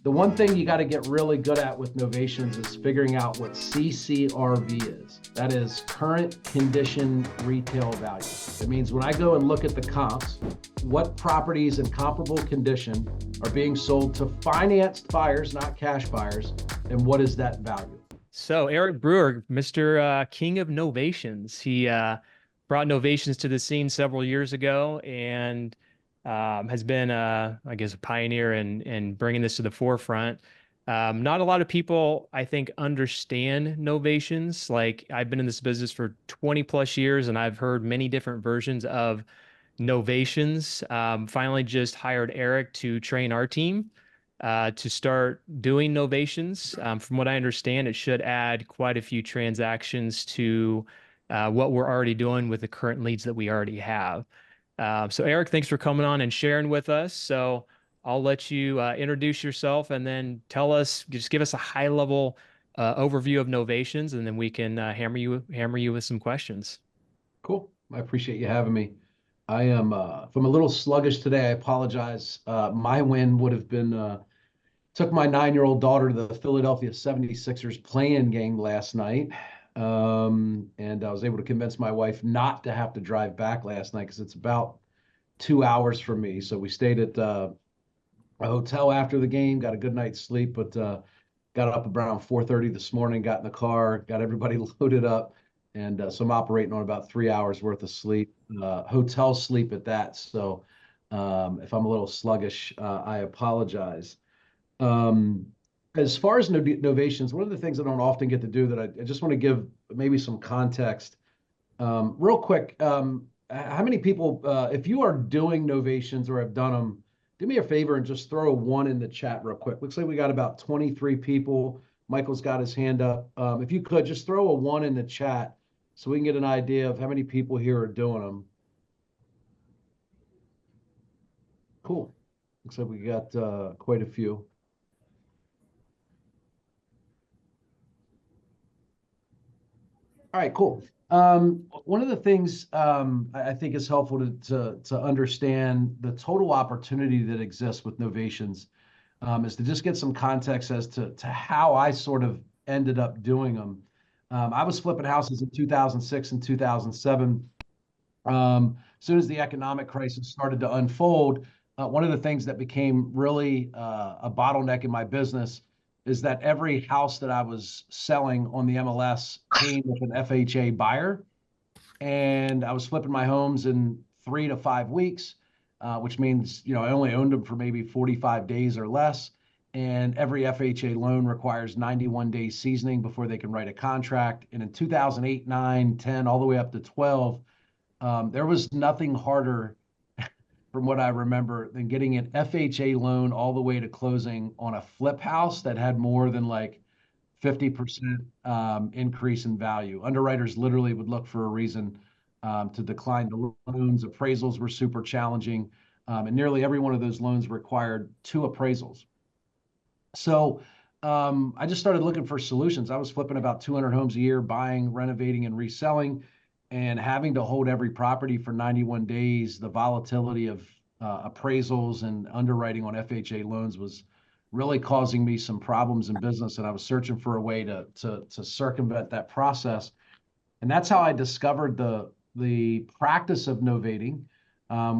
The one thing you got to get really good at with novations is figuring out what CCRV is. That is current condition retail value. It means when I go and look at the comps, what properties in comparable condition are being sold to financed buyers, not cash buyers, and what is that value? So Eric Brewer, Mr. King of Novations, he brought Novations to the scene several years ago and has been, I guess, a pioneer in bringing this to the forefront. Not a lot of people, I think, understand Novations. Like, I've been in this business for 20 plus years, and I've heard many different versions of Novations. Finally, just hired Eric to train our team to start doing Novations. From what I understand, it should add quite a few transactions to what we're already doing with the current leads that we already have. So Eric, thanks for coming on and sharing with us. So I'll let you introduce yourself and then just give us a high level overview of Novations, and then we can hammer you with some questions. Cool. I appreciate you having me. I am, if I'm a little sluggish today, I apologize. My win would have been, took my 9-year-old daughter to the Philadelphia 76ers play-in game last night. And I was able to convince my wife not to have to drive back last night because it's about 2 hours from me. So we stayed at a hotel after the game, got a good night's sleep, but got up around 4:30 this morning, got in the car, got everybody loaded up. And so I'm operating on about 3 hours worth of sleep, hotel sleep at that. So if I'm a little sluggish, I apologize. As far as novations, one of the things I don't often get to do that I just want to give maybe some context. Real quick, how many people, if you are doing novations or have done them, do me a favor and just throw a 1 in the chat real quick. Looks like we got about 23 people. Michael's got his hand up. If you could, just throw a 1 in the chat so we can get an idea of how many people here are doing them. Cool. Looks like we got quite a few. All right, cool. One of the things I think is helpful to understand the total opportunity that exists with novations is to just get some context as to how I sort of ended up doing them. I was flipping houses in 2006 and 2007. As soon as the economic crisis started to unfold, one of the things that became really a bottleneck in my business is that every house that I was selling on the MLS came with an FHA buyer. And I was flipping my homes in 3 to 5 weeks, which means, I only owned them for maybe 45 days or less. And every FHA loan requires 91 days seasoning before they can write a contract. And in 2008, 9, 10, all the way up to 12, there was nothing harder from what I remember than getting an FHA loan all the way to closing on a flip house that had more than like 50% increase in value. Underwriters literally would look for a reason to decline the loans. Appraisals were super challenging. And nearly every one of those loans required 2 appraisals. So I just started looking for solutions. I was flipping about 200 homes a year, buying, renovating, and reselling, and having to hold every property for 91 days. The volatility of appraisals and underwriting on FHA loans was really causing me some problems in business, and I was searching for a way to circumvent that process. And that's how I discovered the practice of novating,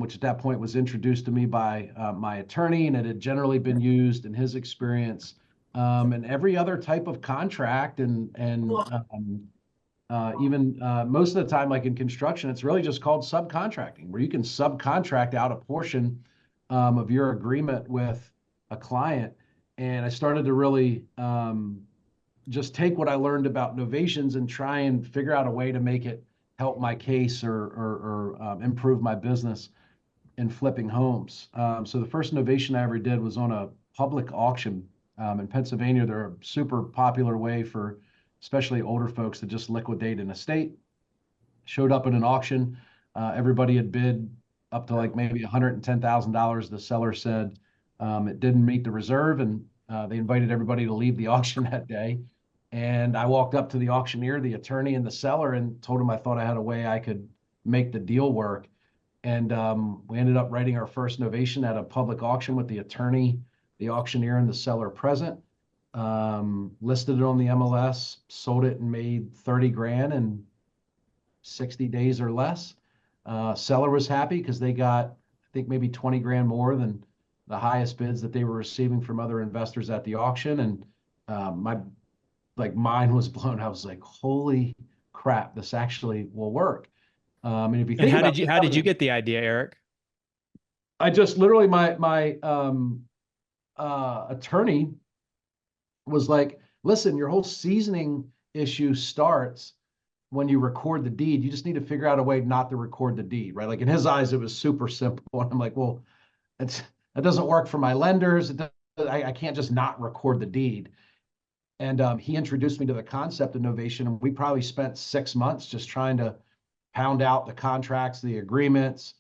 which at that point was introduced to me by my attorney, and it had generally been used in his experience and every other type of contract, and even most of the time, like in construction, it's really just called subcontracting, where you can subcontract out a portion of your agreement with a client. And I started to really just take what I learned about novations and try and figure out a way to make it help my case or improve my business in flipping homes. So the first novation I ever did was on a public auction in Pennsylvania. They're a super popular way for especially older folks to just liquidate an estate. Showed up at an auction. Everybody had bid up to like maybe $110,000. The seller said it didn't meet the reserve, and they invited everybody to leave the auction that day. And I walked up to the auctioneer, the attorney, and the seller, and told him I thought I had a way I could make the deal work. And we ended up writing our first novation at a public auction with the attorney the auctioneer and the seller present, listed it on the MLS, sold it and made 30 grand in 60 days or less. Seller was happy because they got, I think, maybe 20 grand more than the highest bids that they were receiving from other investors at the auction. And my mind was blown. I was like, holy crap, this actually will work. And if you And think about how did you get the idea, Eric? I just literally my attorney was like, listen, your whole seasoning issue starts when you record the deed. You just need to figure out a way not to record the deed, right? Like in his eyes, it was super simple. And I'm like, well, that doesn't work for my lenders. I can't just not record the deed. And he introduced me to the concept of Novation, and we probably spent 6 months just trying to pound out the contracts, the agreements,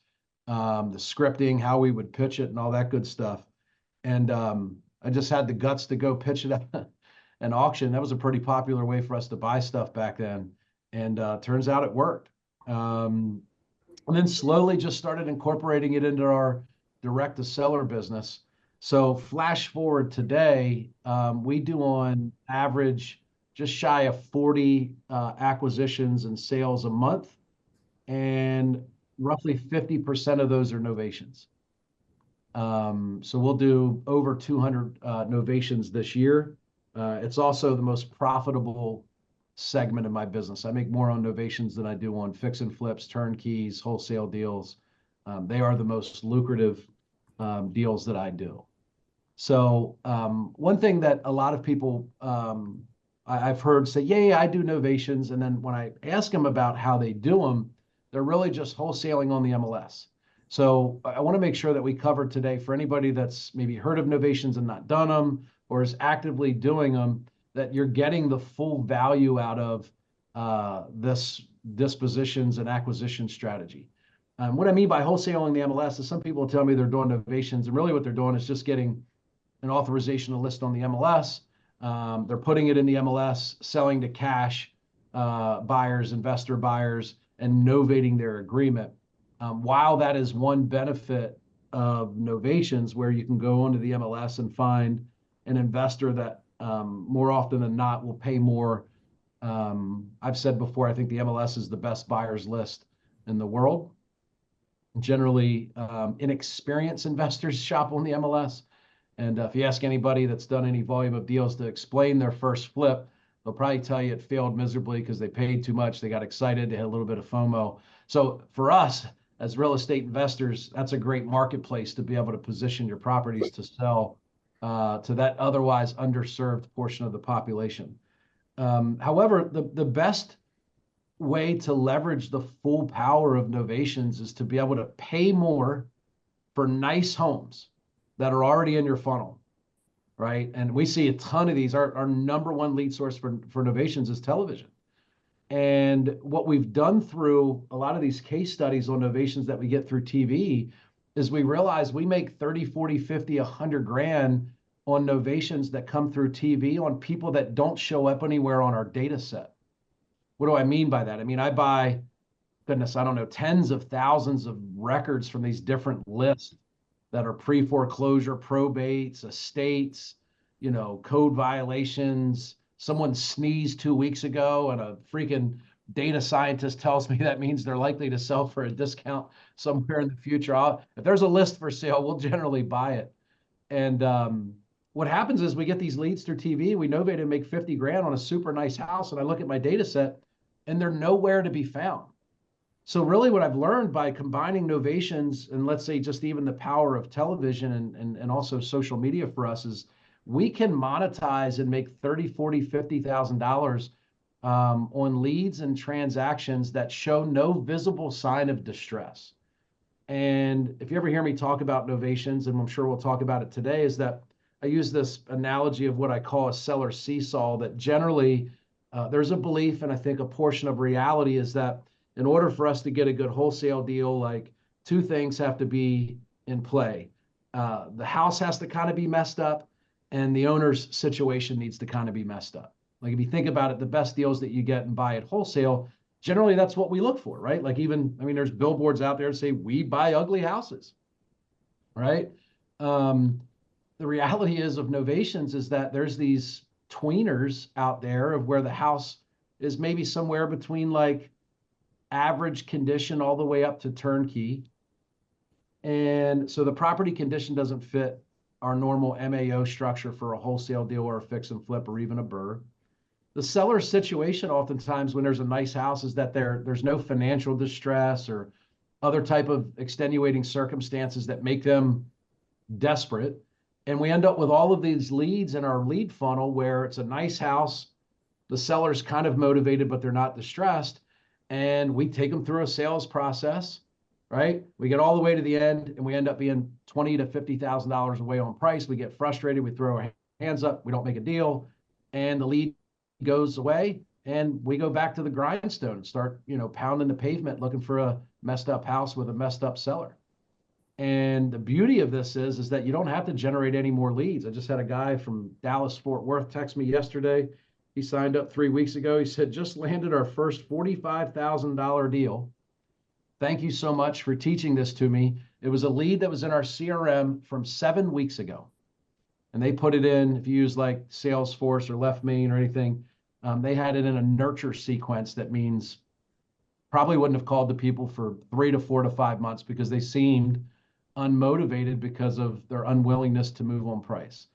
the scripting, how we would pitch it, and all that good stuff. And I just had the guts to go pitch it at an auction. That was a pretty popular way for us to buy stuff back then. And turns out it worked. And then slowly just started incorporating it into our direct to seller business. So flash forward today, we do on average just shy of 40 acquisitions and sales a month, and roughly 50% of those are novations. So we'll do over 200 novations this year. It's also the most profitable segment of my business. I make more on novations than I do on fix and flips, turnkeys, wholesale deals. They are the most lucrative deals that I do. So one thing that a lot of people I've heard say, yeah, I do novations. And then when I ask them about how they do them, they're really just wholesaling on the MLS. So I want to make sure that we cover today for anybody that's maybe heard of novations and not done them or is actively doing them, that you're getting the full value out of this dispositions and acquisition strategy. What I mean by wholesaling the MLS is some people tell me they're doing novations, and really what they're doing is just getting an authorization to list on the MLS. They're putting it in the MLS, selling to cash buyers, investor buyers, and novating their agreement. While that is one benefit of novations, where you can go onto the MLS and find an investor that more often than not will pay more. I've said before, I think the MLS is the best buyers list in the world. Generally, inexperienced investors shop on the MLS. And if you ask anybody that's done any volume of deals to explain their first flip, they'll probably tell you it failed miserably because they paid too much. They got excited. They had a little bit of FOMO. So for us as real estate investors, that's a great marketplace to be able to position your properties to sell to that otherwise underserved portion of the population. However, the best way to leverage the full power of novations is to be able to pay more for nice homes that are already in your funnel, right? And we see a ton of these. Our number one lead source for novations is television. And what we've done through a lot of these case studies on novations that we get through TV is we realize we make 30, 40, 50, 100 grand on novations that come through TV on people that don't show up anywhere on our data set. What do I mean by that? I mean, I buy, goodness, I don't know, tens of thousands of records from these different lists that are pre-foreclosure, probates, estates, code violations. Someone sneezed 2 weeks ago and a freaking data scientist tells me that means they're likely to sell for a discount somewhere in the future. If there's a list for sale, we'll generally buy it. And what happens is we get these leads through TV, we novate and make 50 grand on a super nice house, and I look at my data set and they're nowhere to be found. So really what I've learned by combining novations and let's say just even the power of television and also social media for us is we can monetize and make 30, 40, $50,000 on leads and transactions that show no visible sign of distress. And if you ever hear me talk about novations, and I'm sure we'll talk about it today, is that I use this analogy of what I call a seller seesaw, that generally there's a belief, and I think a portion of reality is that in order for us to get a good wholesale deal, like two things have to be in play. The house has to kind of be messed up, and the owner's situation needs to kind of be messed up. Like if you think about it, the best deals that you get and buy at wholesale, generally that's what we look for, right? Like even, I mean, there's billboards out there that say, we buy ugly houses, right? the reality is of novations is that there's these tweeners out there of where the house is maybe somewhere between like average condition all the way up to turnkey. And so the property condition doesn't fit our normal MAO structure for a wholesale deal or a fix and flip or even a burr. The seller's situation oftentimes when there's a nice house is that there's no financial distress or other type of extenuating circumstances that make them desperate. And we end up with all of these leads in our lead funnel where it's a nice house, the seller's kind of motivated, but they're not distressed. And we take them through a sales process, right? We get all the way to the end and we end up being $20,000 to $50,000 away on price. We get frustrated. We throw our hands up. We don't make a deal. And the lead goes away and we go back to the grindstone and start, pounding the pavement looking for a messed up house with a messed up seller. And the beauty of this is that you don't have to generate any more leads. I just had a guy from Dallas, Fort Worth text me yesterday. He signed up 3 weeks ago. He said, just landed our first $45,000 deal. Thank you so much for teaching this to me. It was a lead that was in our CRM from 7 weeks ago. And they put it in, if you use like Salesforce or Left Main or anything, they had it in a nurture sequence. That means probably wouldn't have called the people for 3 to 4 to 5 months because they seemed unmotivated because of their unwillingness to move on price.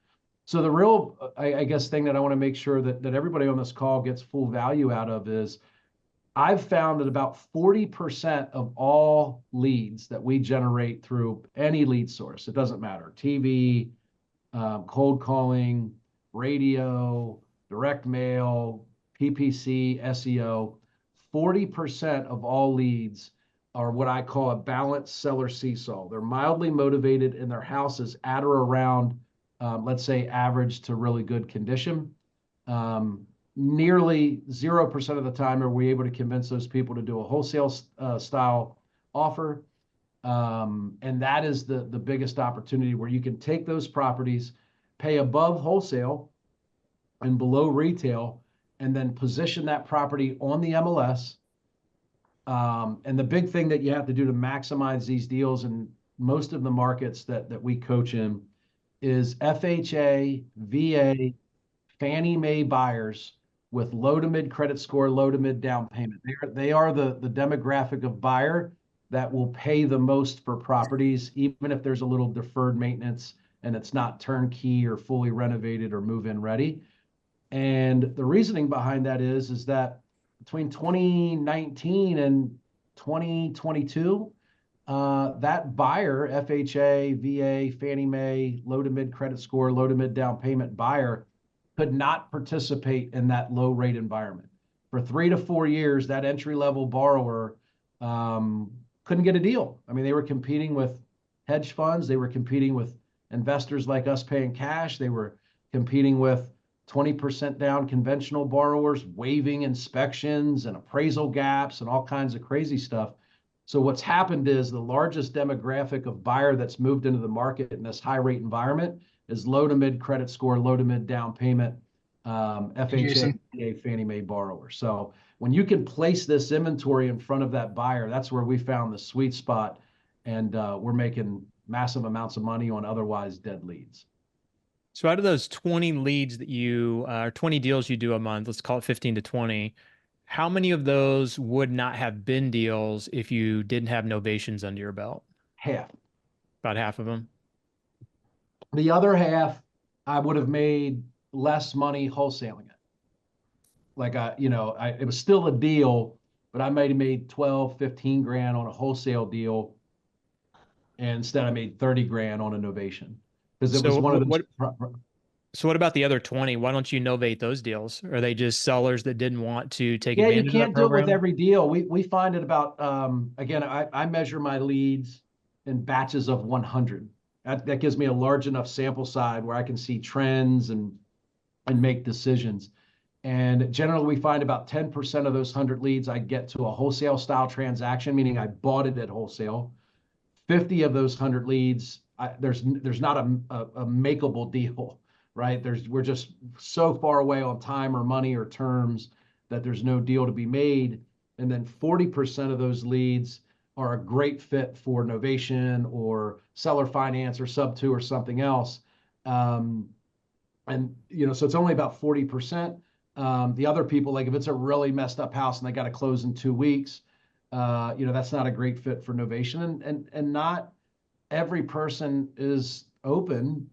So the real, I guess, thing that I want to make sure that everybody on this call gets full value out of is I've found that about 40% of all leads that we generate through any lead source, it doesn't matter, TV, cold calling, radio, direct mail, PPC, SEO, 40% of all leads are what I call a balanced seller seesaw. They're mildly motivated and their house is at or around, let's say, average to really good condition. Nearly 0% of the time are we able to convince those people to do a wholesale style offer. And that is the biggest opportunity where you can take those properties, pay above wholesale and below retail, and then position that property on the MLS. And the big thing that you have to do to maximize these deals in most of the markets that we coach in is FHA, VA, Fannie Mae buyers with low to mid credit score, low to mid down payment. They are the demographic of buyer that will pay the most for properties, even if there's a little deferred maintenance and it's not turnkey or fully renovated or move-in ready. And the reasoning behind that is that between 2019 and 2022, that buyer, FHA, VA, Fannie Mae, low to mid credit score, low to mid down payment buyer, could not participate in that low rate environment. For 3 to 4 years, that entry level borrower couldn't get a deal. I mean, they were competing with hedge funds. They were competing with investors like us paying cash. They were competing with 20% down conventional borrowers, waiving inspections and appraisal gaps and all kinds of crazy stuff. So what's happened is the largest demographic of buyer that's moved into the market in this high rate environment is low to mid credit score, low to mid down payment, FHA, Fannie Mae borrower. So when you can place this inventory in front of that buyer, that's where we found the sweet spot, and we're making massive amounts of money on otherwise dead leads. So out of those 20 leads that or 20 deals you do a month, let's call it 15 to 20, how many of those would not have been deals if you didn't have novations under your belt? Half. About half of them. The other half, I would have made less money wholesaling it. Like it was still a deal, but I might have made 12, 15 grand on a wholesale deal. And instead I made 30 grand on a novation. Because it was one of those. So what about the other 20? Why don't you novate those deals? Are they just sellers that didn't want to take advantage of that program? Yeah, you can't do it with every deal. We find it about, again, I measure my leads in batches of 100. That gives me a large enough sample size where I can see trends and make decisions. And generally we find about 10% of those 100 leads I get to a wholesale style transaction, meaning I bought it at wholesale. 50 of those 100 leads, there's not a makeable deal, right? We're just so far away on time or money or terms that there's no deal to be made. And then 40% of those leads are a great fit for Novation or seller finance or sub two or something else. Um, and so it's only about 40%. The other people, like if it's a really messed up house and they got to close in 2 weeks, that's not a great fit for Novation. And not every person is open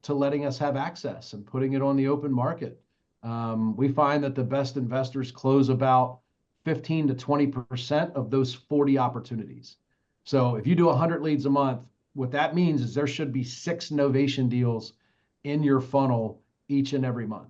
to letting us have access and putting it on the open market. We find that the best investors close about 15 to 20% of those 40 opportunities. So if you do 100 leads a month, what that means is there should be 6 Novation deals in your funnel each and every month.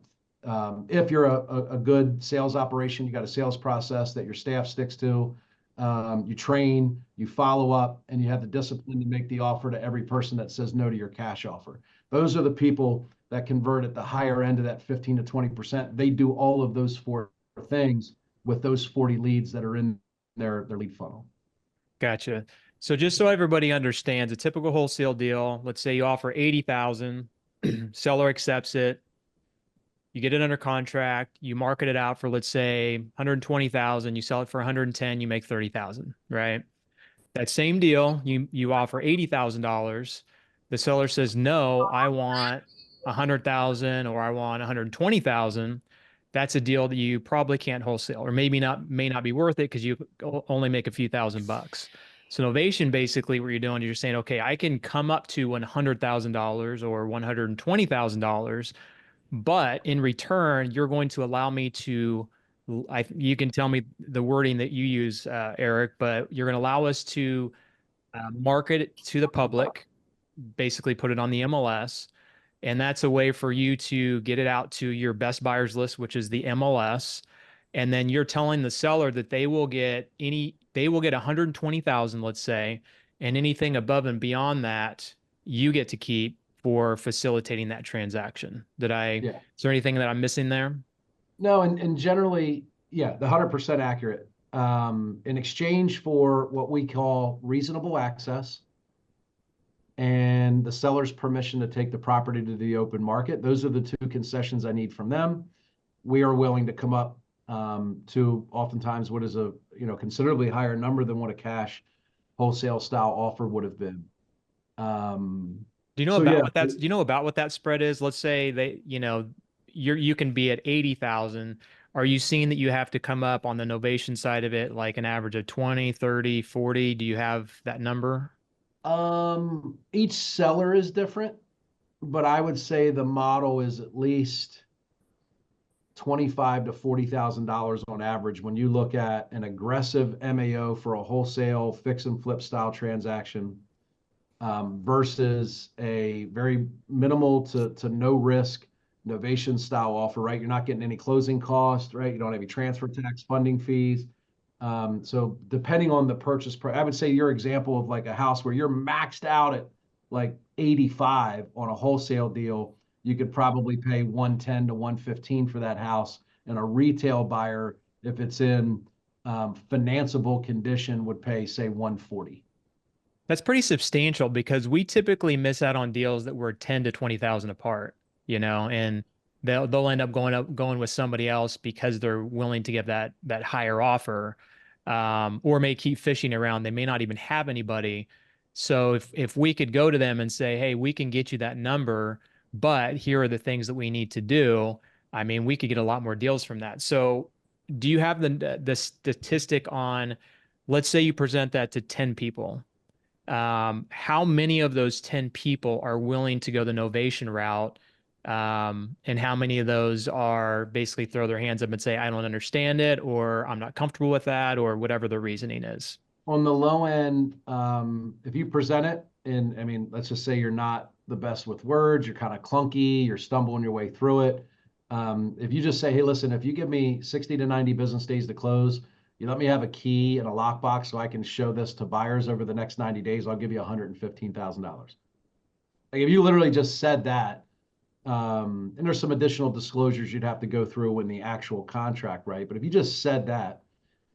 If you're a good sales operation, you got a sales process that your staff sticks to, you train, you follow up, and you have the discipline to make the offer to every person that says no to your cash offer. Those are the people that convert at the higher end of that 15 to 20%. They do all of those 4 things with those 40 leads that are in their lead funnel. Gotcha. So just so everybody understands, a typical wholesale deal, let's say you offer 80,000, seller accepts it, you get it under contract, you market it out for, let's say, 120,000, you sell it for 110, you make 30,000, right? That same deal, you offer $80,000. The seller says, no, I want 100,000 or I want 120,000. That's a deal that you probably can't wholesale, or may not be worth it because you only make a few $1,000. So Novation, basically what you're doing is you're saying, okay, I can come up to $100,000 or $120,000, but in return, you're going to allow me to, you can tell me the wording that you use, Eric, but you're going to allow us to market it to the public, basically put it on the MLS. And that's a way for you to get it out to your best buyers list, which is the MLS. And then you're telling the seller that they will get 120,000, let's say, and anything above and beyond that, you get to keep for facilitating that transaction. Yeah. Is there anything that I'm missing there? No, and generally, yeah, the 100% accurate. In exchange for what we call reasonable access and the seller's permission to take the property to the open market, those are the 2 concessions I need from them. We are willing to come up to oftentimes what is a considerably higher number than what a cash wholesale style offer would have been. Do you know about what that spread is? Let's say you can be at 80,000. Are you seeing that you have to come up on the Novation side of it, like an average of 20, 30, 40? Do you have that number? Each seller is different, but I would say the model is at least $25,000 to $40,000 on average when you look at an aggressive MAO for a wholesale fix and flip style transaction, versus a very minimal to no risk Novation style offer, right? You're not getting any closing costs, right? You don't have any transfer tax, funding fees. So depending on the purchase price, I would say your example of like a house where you're maxed out at like 85 on a wholesale deal, you could probably pay 110 to 115 for that house. And a retail buyer, if it's in financeable condition, would pay, say, 140. That's pretty substantial because we typically miss out on deals that were 10 to 20,000 apart, and they'll end up going with somebody else because they're willing to give that higher offer, or may keep fishing around. They may not even have anybody. So if we could go to them and say, hey, we can get you that number, but here are the things that we need to do. I mean, we could get a lot more deals from that. So do you have the statistic on, let's say you present that to 10 people. How many of those 10 people are willing to go the Novation route? And how many of those are basically throw their hands up and say, I don't understand it, or I'm not comfortable with that, or whatever the reasoning is? On the low end, if you present it, and I mean, let's just say you're not the best with words, you're kind of clunky, you're stumbling your way through it. If you just say, hey, listen, if you give me 60 to 90 business days to close, you let me have a key and a lockbox so I can show this to buyers over the next 90 days, I'll give you $115,000. Like if you literally just said that, and there's some additional disclosures you'd have to go through in the actual contract, right? But if you just said that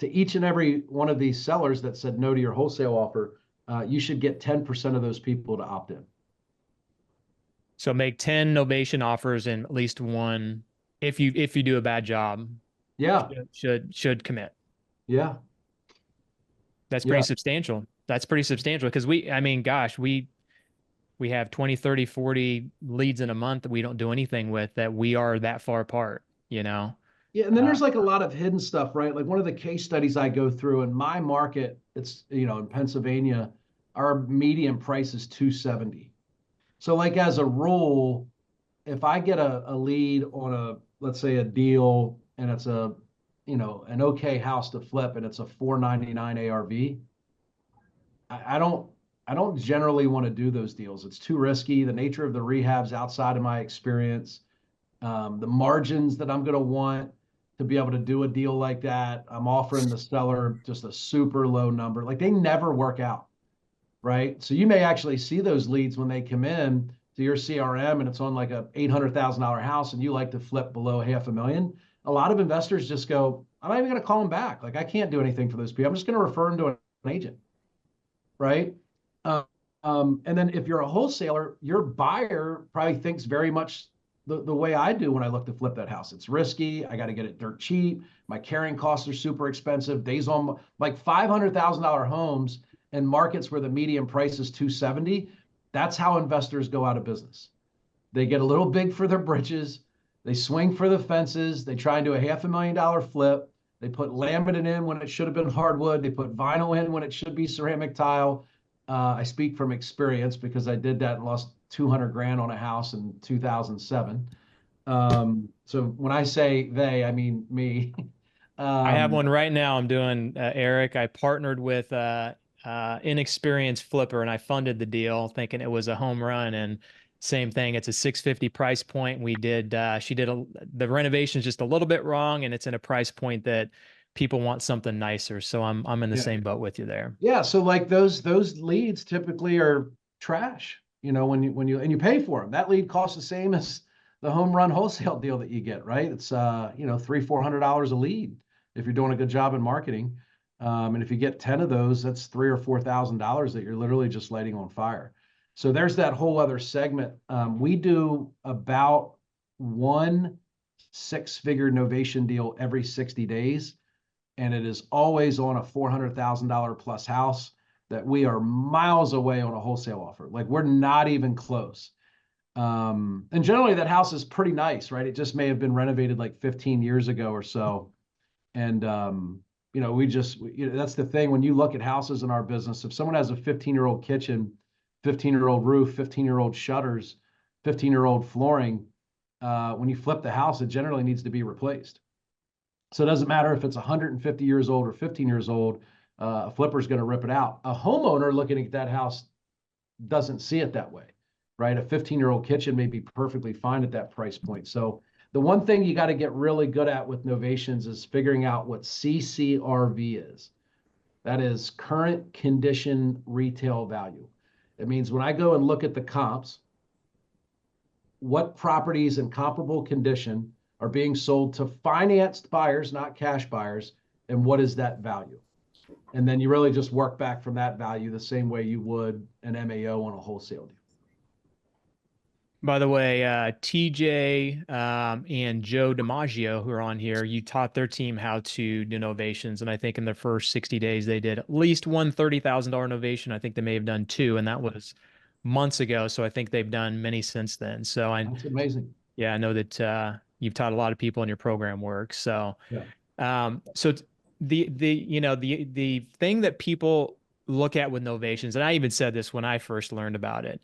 to each and every one of these sellers that said no to your wholesale offer, you should get 10% of those people to opt in. So make 10 Novation offers and at least one, if you do a bad job, Yeah, should commit. yeah, That's pretty substantial. That's pretty substantial because I mean, gosh, we have 20, 30, 40 leads in a month that we don't do anything with, that we are that far apart, you know? Yeah, and then Uh, there's like a lot of hidden stuff, right? Like one of the case studies I go through in my market, it's, in Pennsylvania, our median price is 270. So like as a rule, if I get a lead on let's say a deal and it's an okay house to flip and it's a 499 ARV, I don't generally want to do those deals. It's too risky. The nature of the rehab's outside of my experience. The margins that I'm going to want to be able to do a deal like that, I'm offering the seller just a super low number. Like they never work out, right? So you may actually see those leads when they come in to your CRM and it's on like a $800,000 house and you like to flip below 500,000. A lot of investors just go, I'm not even going to call them back. Like I can't do anything for those people. I'm just going to refer them to an agent, right? Um, and then if you're a wholesaler, your buyer probably thinks very much the way I do when I look to flip that house. It's risky. I got to get it dirt cheap. My carrying costs are super expensive. Days on like $500,000 homes in markets where the median price is 270. That's how investors go out of business. They get a little big for their britches. They swing for the fences. They try and do a $500,000 flip. They put laminate in when it should have been hardwood. They put vinyl in when it should be ceramic tile. I speak from experience because I did that and lost 200 grand on a house in 2007. So when I say they, I mean me. I have um, one right now. I'm doing, Eric. I partnered with inexperienced flipper and I funded the deal thinking it was a home run. And same thing, it's a 650 price point. She did the renovation's just a little bit wrong, and it's in a price point that people want something nicer. So I'm in the yeah. same boat with you there. Yeah, so like those leads typically are trash, when you pay for them. That lead costs the same as the home run wholesale deal that you get, right? It's $300-400 a lead if you're doing a good job in marketing. And if you get 10 of those, that's $3,000 or $4,000 that you're literally just lighting on fire. So there's that whole other segment. We do about one six-figure novation deal every 60 days and it is always on a $400,000 plus house that we are miles away on a wholesale offer. Like we're not even close. And generally that house is pretty nice, right? It just may have been renovated like 15 years ago or so. And, that's the thing. When you look at houses in our business, if someone has a 15-year-old kitchen, 15-year-old roof, 15-year-old shutters, 15-year-old flooring, when you flip the house, it generally needs to be replaced. So it doesn't matter if it's 150 years old or 15 years old, a flipper is going to rip it out. A homeowner looking at that house doesn't see it that way, right? A 15-year-old kitchen may be perfectly fine at that price point. So the one thing you got to get really good at with novations is figuring out what CCRV is. That is current condition retail value. It means when I go and look at the comps, what properties in comparable condition are being sold to financed buyers, not cash buyers, and what is that value? And then you really just work back from that value the same way you would an MAO on a wholesale deal. By the way, TJ and Joe DiMaggio, who are on here, you taught their team how to do novations. And I think in the first 60 days, they did at least one $30,000 novation. I think they may have done two, and that was months ago. So I think they've done many since then. So That's amazing. yeah, I know that you've taught a lot of people in your program work. So, Yeah. so the thing that people look at with novations, and I even said this when I first learned about it,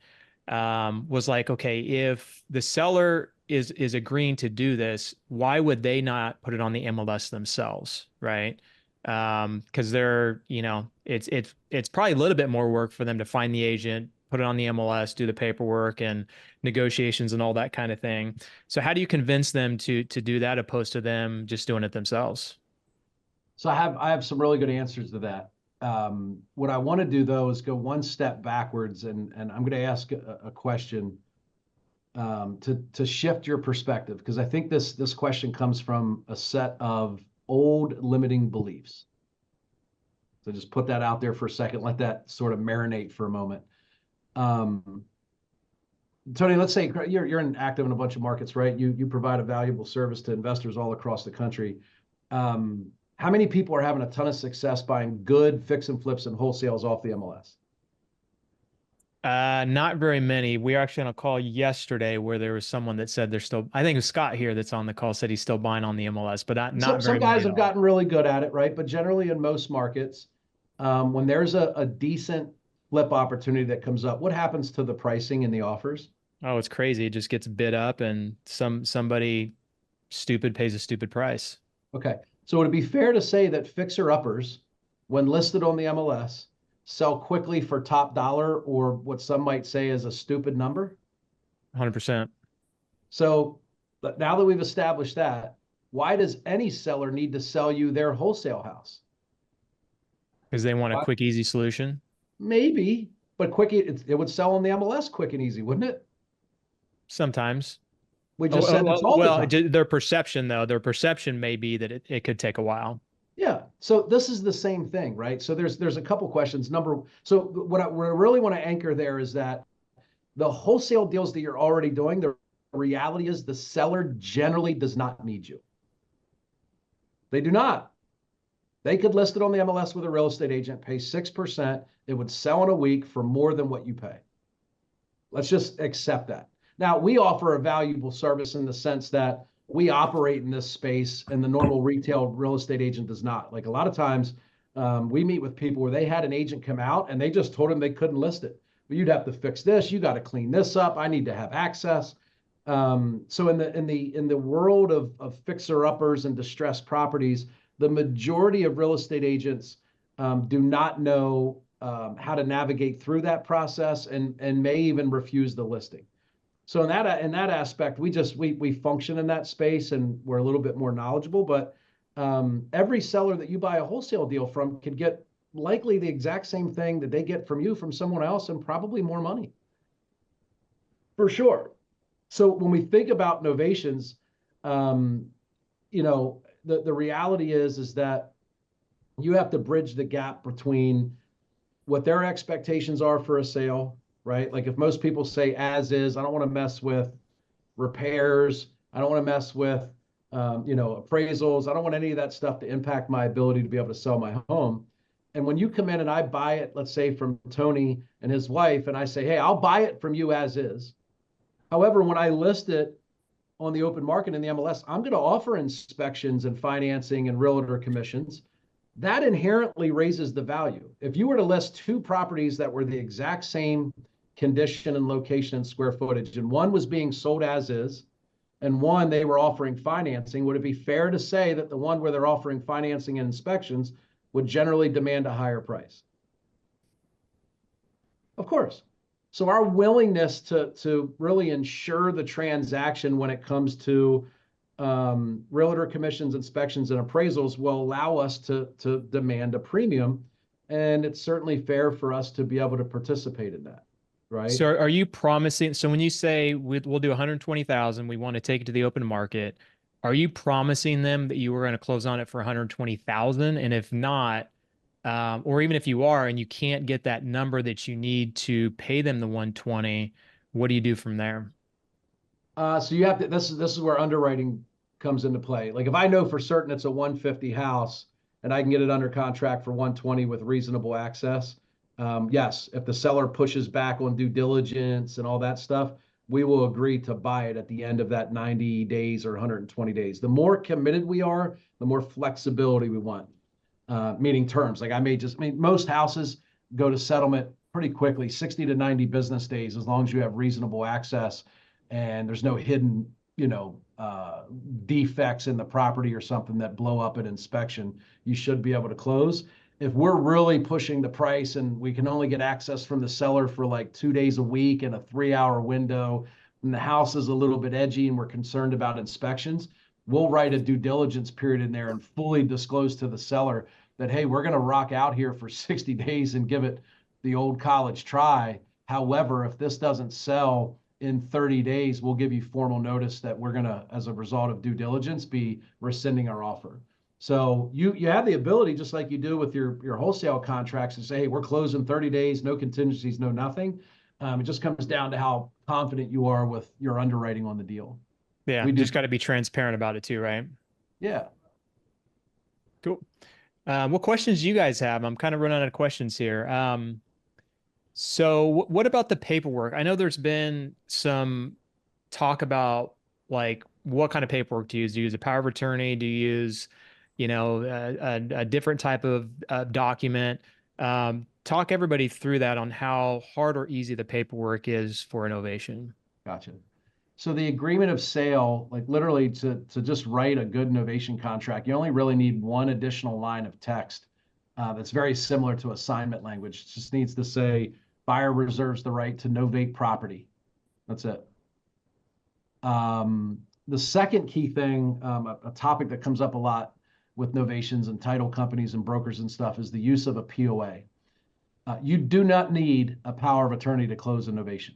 was like, okay, if the seller is agreeing to do this, why would they not put it on the MLS themselves, right? Because it's probably a little bit more work for them to find the agent, put it on the MLS, do the paperwork and negotiations and all that kind of thing. So how do you convince them to do that opposed to them just doing it themselves? So I have some really good answers to that. What I want to do though is go one step backwards, and I'm going to ask a question to shift your perspective because I think this question comes from a set of old limiting beliefs. So just put that out there for a second, let that sort of marinate for a moment. Um, Tony, let's say you're active in a bunch of markets, right? You provide a valuable service to investors all across the country. How many people are having a ton of success buying good fix and flips and wholesales off the MLS? Not very many. We were actually on a call yesterday where there was someone that said they're still, I think it was Scott here that's on the call, said he's still buying on the MLS, but Some not some very many guys at have all. gotten really good at it, right? But generally in most markets, when there's a decent flip opportunity that comes up, what happens to the pricing and the offers? Oh, it's crazy. It just gets bid up and somebody stupid pays a stupid price. Okay. So would it be fair to say that fixer-uppers, when listed on the MLS, sell quickly for top dollar or what some might say is a stupid number? 100%. So but now that we've established that, why does any seller need to sell you their wholesale house? Because they want a Why? quick, easy solution. Maybe, but quick, it would sell on the MLS quick and easy, wouldn't it? Sometimes. We just said that's all the Well, time. their perception though, their perception may be that it could take a while. Yeah. So this is the same thing, right? So there's a couple questions. So what I really want to anchor there is that the wholesale deals that you're already doing, the reality is the seller generally does not need you. They do not. They could list it on the MLS with a real estate agent, pay 6%. It would sell in a week for more than what you pay. Let's just accept that. Now, we offer a valuable service in the sense that we operate in this space and the normal retail real estate agent does not. Like a lot of times, we meet with people where they had an agent come out and they just told them they couldn't list it. But you'd have to fix this. You got to clean this up. I need to have access. So in the world of fixer uppers and distressed properties, the majority of real estate agents do not know how to navigate through that process and may even refuse the listing. So in that aspect, we function in that space and we're a little bit more knowledgeable. But every seller that you buy a wholesale deal from could get likely the exact same thing that they get from you from someone else and probably more money for sure. So when we think about novations, um, the reality is that you have to bridge the gap between what their expectations are for a sale, right? Like if most people say as is, I don't want to mess with repairs. I don't want to mess with, appraisals. I don't want any of that stuff to impact my ability to be able to sell my home. And when you come in and I buy it, let's say from Tony and his wife, and I say, hey, I'll buy it from you as is. However, when I list it on the open market in the MLS, I'm going to offer inspections and financing and realtor commissions. That inherently raises the value. If you were to list two properties that were the exact same condition and location and square footage, and one was being sold as is, and one they were offering financing, would it be fair to say that the one where they're offering financing and inspections would generally demand a higher price? Of course. So our willingness to really ensure the transaction when it comes to realtor commissions, inspections, and appraisals will allow us to demand a premium. And it's certainly fair for us to be able to participate in that, right? So are you promising, so when you say we'll do 120,000, we want to take it to the open market, are you promising them that you were going to close on it for 120,000? And if not, or even if you are and you can't get that number that you need to pay them the 120, what do you do from there? So you have to, this is where underwriting comes into play. Like if I know for certain it's a 150 house and I can get it under contract for 120 with reasonable access, yes, if the seller pushes back on due diligence and all that stuff, we will agree to buy it at the end of that 90 days or 120 days. The more committed we are, the more flexibility we want, meaning terms. Like most houses go to settlement pretty quickly, 60 to 90 business days, as long as you have reasonable access and there's no hidden, defects in the property or something that blow up at inspection, you should be able to close. If we're really pushing the price and we can only get access from the seller for like 2 days a week in a 3-hour window, and the house is a little bit edgy and we're concerned about inspections, we'll write a due diligence period in there and fully disclose to the seller that, hey, we're going to rock out here for 60 days and give it the old college try. However, if this doesn't sell in 30 days, we'll give you formal notice that we're going to, as a result of due diligence, be rescinding our offer. So you have the ability, just like you do with your wholesale contracts, to say, hey, we're closing 30 days, no contingencies, no nothing. It just comes down to how confident you are with your underwriting on the deal. Yeah, We do. just got to be transparent about it too, right? Yeah. Cool. What questions do you guys have? I'm kind of running out of questions here. So what about the paperwork? I know there's been some talk about like what kind of paperwork to use. Do you use a power of attorney? Do you use, a different type of document? Talk everybody through that on how hard or easy the paperwork is for innovation. Gotcha. So the agreement of sale, like literally to just write a good novation contract, you only really need one additional line of text that's very similar to assignment language. It just needs to say buyer reserves the right to novate property. That's it. The second key thing, a topic that comes up a lot with novations and title companies and brokers and stuff, is the use of a POA. You do not need a power of attorney to close a novation.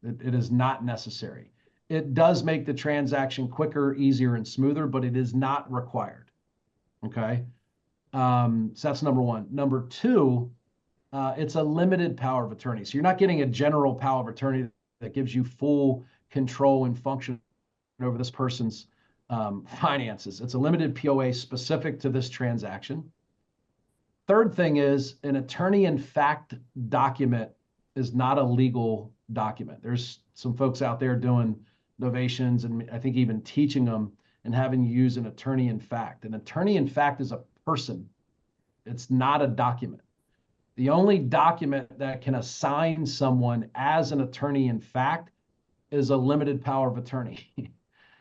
It is not necessary. It does make the transaction quicker, easier, and smoother, but it is not required. Okay. So that's number one. Number two, it's a limited power of attorney. So you're not getting a general power of attorney that gives you full control and function over this person's finances. It's a limited POA specific to this transaction. Third thing is an attorney in fact document is not a legal document. There's some folks out there doing novations and I think even teaching them and having you use an attorney in fact. An attorney in fact is a person. It's not a document. The only document that can assign someone as an attorney in fact is a limited power of attorney.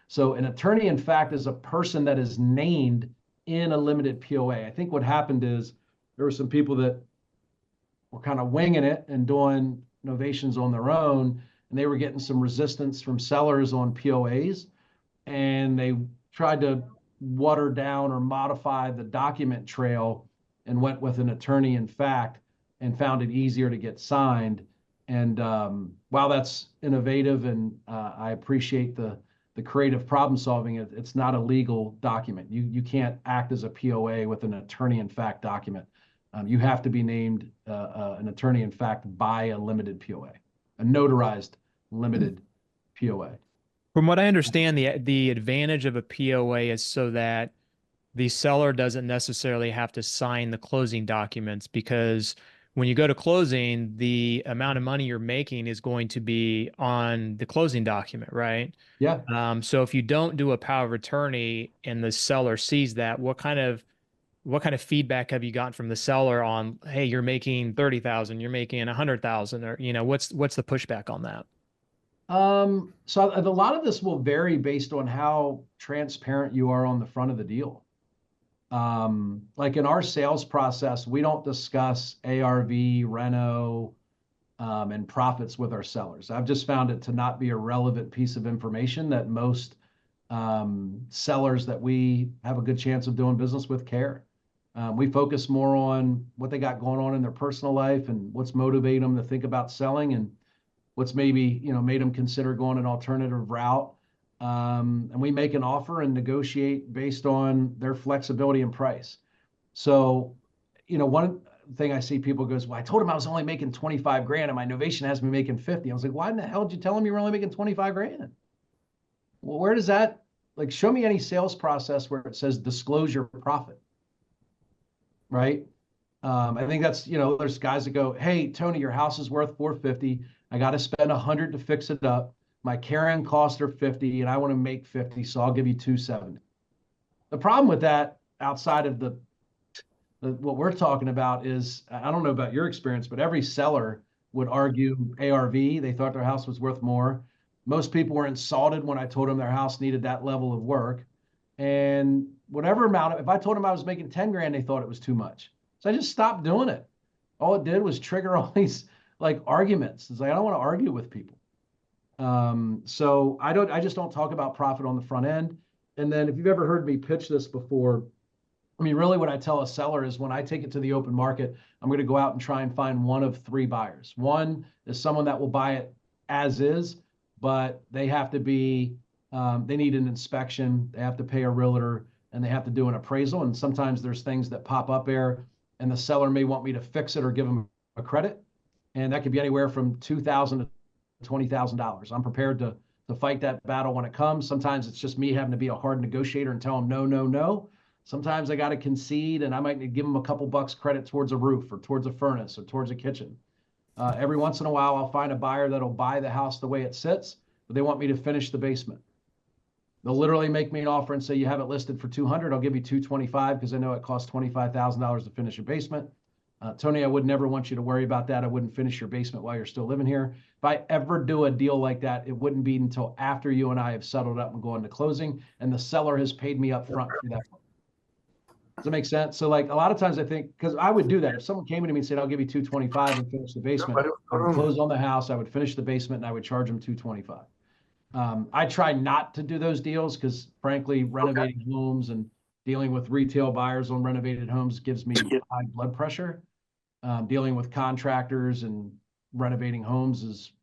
So an attorney in fact is a person that is named in a limited POA. I think what happened is there were some people that were kind of winging it and doing novations on their own, and they were getting some resistance from sellers on POAs, and they tried to water down or modify the document trail and went with an attorney in fact and found it easier to get signed. And while that's innovative and I appreciate the creative problem solving, it's not a legal document. You can't act as a POA with an attorney in fact document. You have to be named an attorney in fact by a limited POA, a notarized limited POA. From what I understand, the advantage of a POA is so that the seller doesn't necessarily have to sign the closing documents, because when you go to closing, the amount of money you're making is going to be on the closing document, right? Yeah. So if you don't do a power of attorney and the seller sees that, what kind of feedback have you gotten from the seller on, hey, you're making 30,000, you're making 100,000, or what's the pushback on that? So a lot of this will vary based on how transparent you are on the front of the deal. Like in our sales process, we don't discuss ARV, Reno, and profits with our sellers. I've just found it to not be a relevant piece of information that most sellers that we have a good chance of doing business with care. We focus more on what they got going on in their personal life and what's motivating them to think about selling and what's maybe made them consider going an alternative route. And we make an offer and negotiate based on their flexibility and price. So, one thing I see people goes, well, I told him I was only making 25 grand and my novation has me making 50. I was like, why in the hell did you tell him you were only making 25 grand? Well, where does that, like, show me any sales process where it says disclose your profit, right? I think that's, there's guys that go, hey, Tony, your house is worth 450. I got to spend 100 to fix it up. My carrying costs are 50 and I want to make 50. So I'll give you 270. The problem with that outside of what we're talking about is, I don't know about your experience, but every seller would argue ARV. They thought their house was worth more. Most people were insulted when I told them their house needed that level of work. And whatever amount, if I told them I was making 10 grand, they thought it was too much. So I just stopped doing it. All it did was trigger all these like arguments. It's like, I don't want to argue with people. So I just don't talk about profit on the front end. And then if you've ever heard me pitch this before, I mean, really what I tell a seller is when I take it to the open market, I'm going to go out and try and find one of three buyers. One is someone that will buy it as is, but they have to be, they need an inspection, they have to pay a realtor, and they have to do an appraisal. And sometimes there's things that pop up there and the seller may want me to fix it or give them a credit. And that could be anywhere from $2,000 to $20,000. I'm prepared to fight that battle when it comes. Sometimes it's just me having to be a hard negotiator and tell them no, no, no. Sometimes I got to concede and I might give them a couple bucks credit towards a roof or towards a furnace or towards a kitchen. Every once in a while, I'll find a buyer that'll buy the house the way it sits, but they want me to finish the basement. They'll literally make me an offer and say, you have it listed for 200. I'll give you 225 because I know it costs $25,000 to finish your basement. Tony, I would never want you to worry about that. I wouldn't finish your basement while you're still living here. If I ever do a deal like that, it wouldn't be until after you and I have settled up and go into closing and the seller has paid me up front for that. Does that make sense? So like a lot of times I think, because I would do that. If someone came to me and said, I'll give you 225 and finish the basement, I would close on the house, I would finish the basement, and I would charge them 225. I try not to do those deals because frankly, renovating homes and dealing with retail buyers on renovated homes gives me high blood pressure. Dealing with contractors and renovating homes is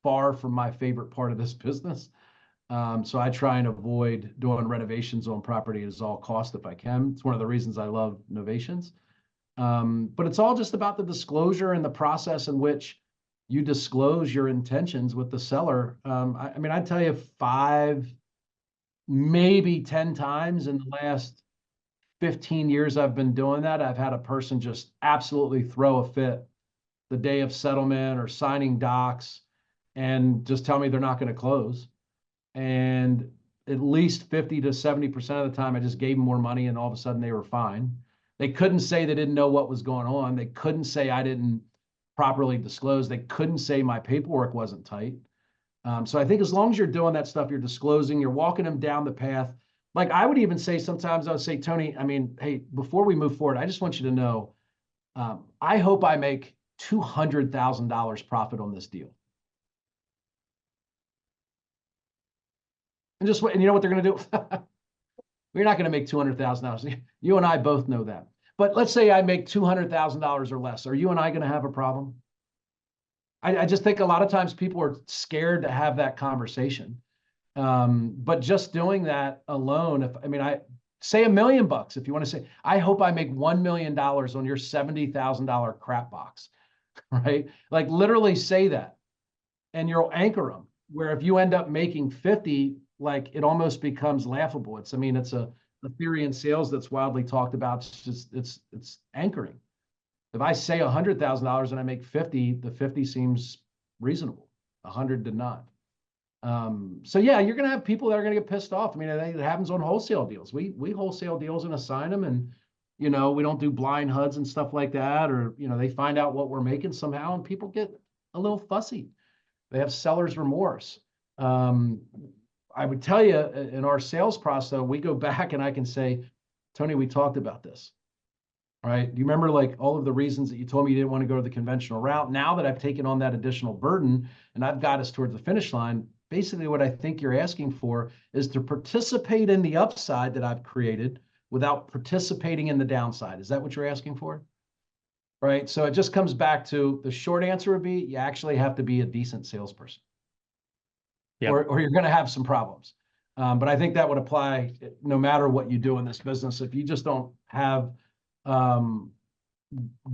far from my favorite part of this business. So I try and avoid doing renovations on property at all cost if I can. It's one of the reasons I love Novations. But it's all just about the disclosure and the process in which you disclose your intentions with the seller. I mean, I tell you 5, maybe 10 times in the last 15 years I've been doing that, I've had a person just absolutely throw a fit the day of settlement or signing docs and just tell me they're not going to close. And at least 50 to 70% of the time, I just gave them more money and all of a sudden they were fine. They couldn't say they didn't know what was going on. They couldn't say I didn't properly disclose. They couldn't say my paperwork wasn't tight. So I think as long as you're doing that stuff, you're disclosing, you're walking them down the path. Like I would even say sometimes I would say, Tony, I mean, hey, before we move forward, I just want you to know, I hope I make $200,000 profit on this deal. And just wait, and you know what they're going to do? We're not going to make $200,000. You and I both know that. But let's say I make $200,000 or less. Are you and I going to have a problem? I just think a lot of times people are scared to have that conversation. But just doing that alone, I say $1 million bucks, if you want to say, I hope I make $1 million on your $70,000 crap box, right? Like literally say that and you'll anchor them where if you end up making 50, like it almost becomes laughable. It's a theory in sales that's wildly talked about. It's anchoring. If I say $100,000 and I make 50, the 50 seems reasonable. 100 did not. So yeah, you're going to have people that are going to get pissed off. I mean, I think it happens on wholesale deals. We wholesale deals and assign them, and we don't do blind HUDs and stuff like that, or they find out what we're making somehow, and people get a little fussy. They have seller's remorse. I would tell you in our sales process, we go back and I can say, Tony, we talked about this. Right? Do you remember like all of the reasons that you told me you didn't want to go to the conventional route? Now that I've taken on that additional burden and I've got us towards the finish line, basically what I think you're asking for is to participate in the upside that I've created without participating in the downside. Is that what you're asking for? Right? So it just comes back to the short answer would be you actually have to be a decent salesperson. Yep. Or you're going to have some problems. But I think that would apply no matter what you do in this business. If you just don't have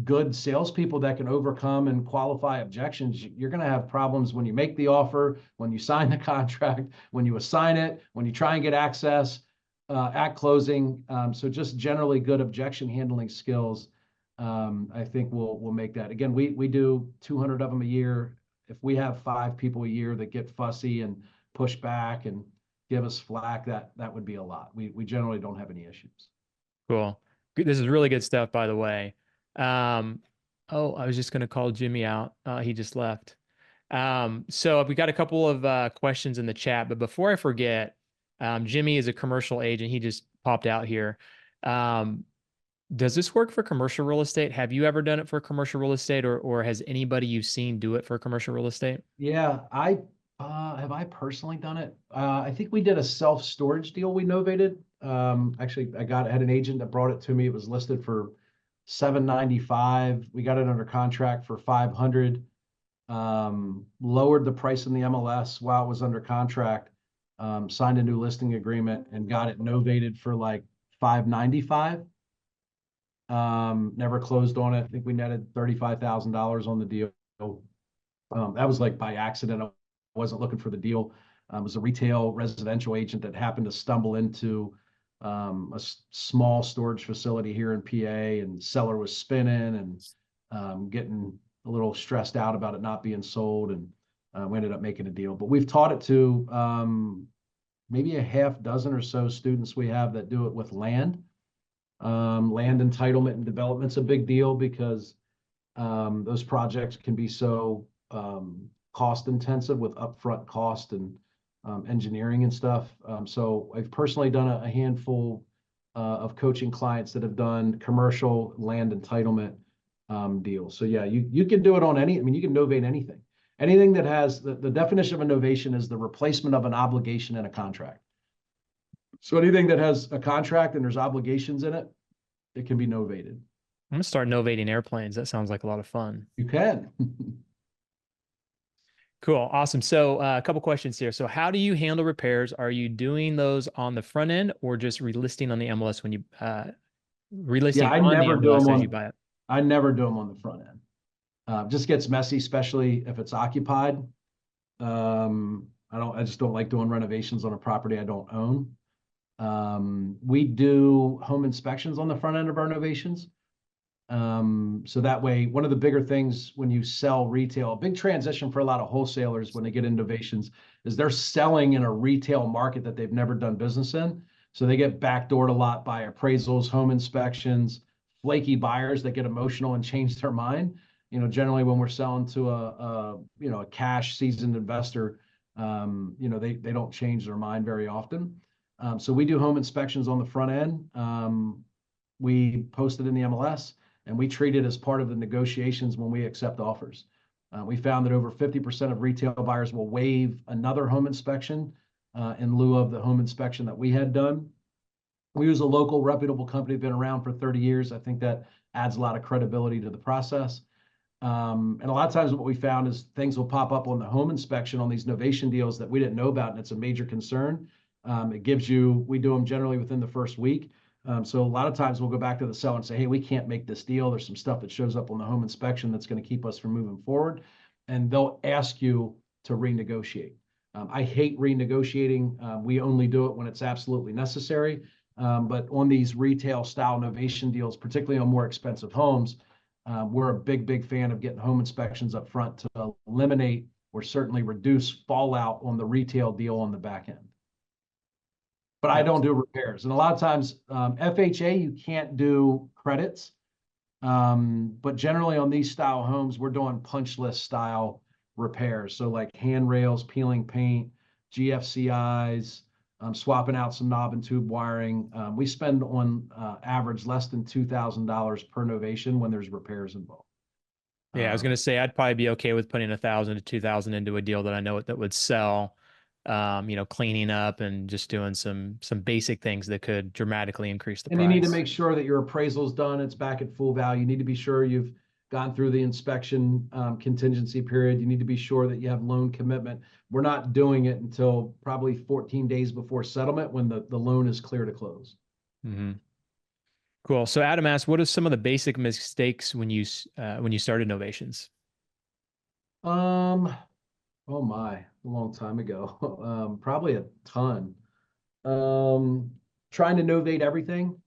good salespeople that can overcome and qualify objections, you're going to have problems when you make the offer, when you sign the contract, when you assign it, when you try and get access at closing. So just generally good objection handling skills, I think will make that. Again, we do 200 of them a year. If we have 5 people a year that get fussy and push back and give us flack, that would be a lot. We generally don't have any issues. Cool. This is really good stuff, by the way. I was just going to call Jimmy out. He just left. So we got a couple of questions in the chat, but before I forget, Jimmy is a commercial agent. He just popped out here. Does this work for commercial real estate? Have you ever done it for commercial real estate, or has anybody you've seen do it for commercial real estate? Yeah, have I personally done it? I think we did a self-storage deal we novated. Actually, I had an agent that brought it to me. It was listed for $795. We got it under contract for $500. Lowered the price in the MLS while it was under contract. Signed a new listing agreement and got it novated for like $595. Never closed on it. I think we netted $35,000 on the deal. That was like by accident. I wasn't looking for the deal. It was a retail residential agent that happened to stumble into a small storage facility here in PA, and seller was spinning and getting a little stressed out about it not being sold, and we ended up making a deal. But we've taught it to maybe a half dozen or so students we have that do it with land. Land entitlement and development's a big deal because those projects can be so cost intensive with upfront cost and engineering and stuff. So I've personally done a handful of coaching clients that have done commercial land entitlement deals. So yeah, you can do it on any, I mean, you can novate anything. Anything that has, the definition of a novation is the replacement of an obligation in a contract. So anything that has a contract and there's obligations in it, it can be novated. I'm gonna start novating airplanes. That sounds like a lot of fun. You can. Cool. Awesome. So a couple questions here. So how do you handle repairs? Are you doing those on the front end or just relisting on the MLS when you relisting Yeah, I on the never do MLS them as you on, buy it? I never do them on the front end. Just gets messy, especially if it's occupied. I just don't like doing renovations on a property I don't own. We do home inspections on the front end of our renovations. So that way, one of the bigger things when you sell retail, a big transition for a lot of wholesalers when they get innovations is they're selling in a retail market that they've never done business in. So they get backdoored a lot by appraisals, home inspections, flaky buyers that get emotional and change their mind. You know, generally when we're selling to a cash seasoned investor, they don't change their mind very often. So we do home inspections on the front end. We post it in the MLS. And we treat it as part of the negotiations when we accept offers. We found that over 50% of retail buyers will waive another home inspection in lieu of the home inspection that we had done. We use a local reputable company, been around for 30 years. I think that adds a lot of credibility to the process. And a lot of times what we found is things will pop up on the home inspection on these novation deals that we didn't know about, and it's a major concern. We do them generally within the first week. So a lot of times we'll go back to the seller and say, hey, we can't make this deal. There's some stuff that shows up on the home inspection that's going to keep us from moving forward. And they'll ask you to renegotiate. I hate renegotiating. We only do it when it's absolutely necessary. But on these retail style novation deals, particularly on more expensive homes, we're a big fan of getting home inspections up front to eliminate or certainly reduce fallout on the retail deal on the back end. But I don't do repairs. And a lot of times, FHA, you can't do credits. But generally on these style homes, we're doing punch list style repairs. So like handrails, peeling paint, GFCIs, swapping out some knob and tube wiring. We spend on average less than $2,000 per novation when there's repairs involved. Yeah, I was going to say I'd probably be okay with putting 1,000 to 2,000 into a deal that I know that would sell. Cleaning up and just doing some basic things that could dramatically increase the price. And you need to make sure that your appraisal's done, it's back at full value. You need to be sure you've gone through the inspection contingency period. You need to be sure that you have loan commitment. We're not doing it until probably 14 days before settlement when the loan is clear to close. Mm-hmm. Cool. So Adam asked, what are some of the basic mistakes when you started Novations? Oh my, a long time ago. Probably a ton. Trying to novate everything.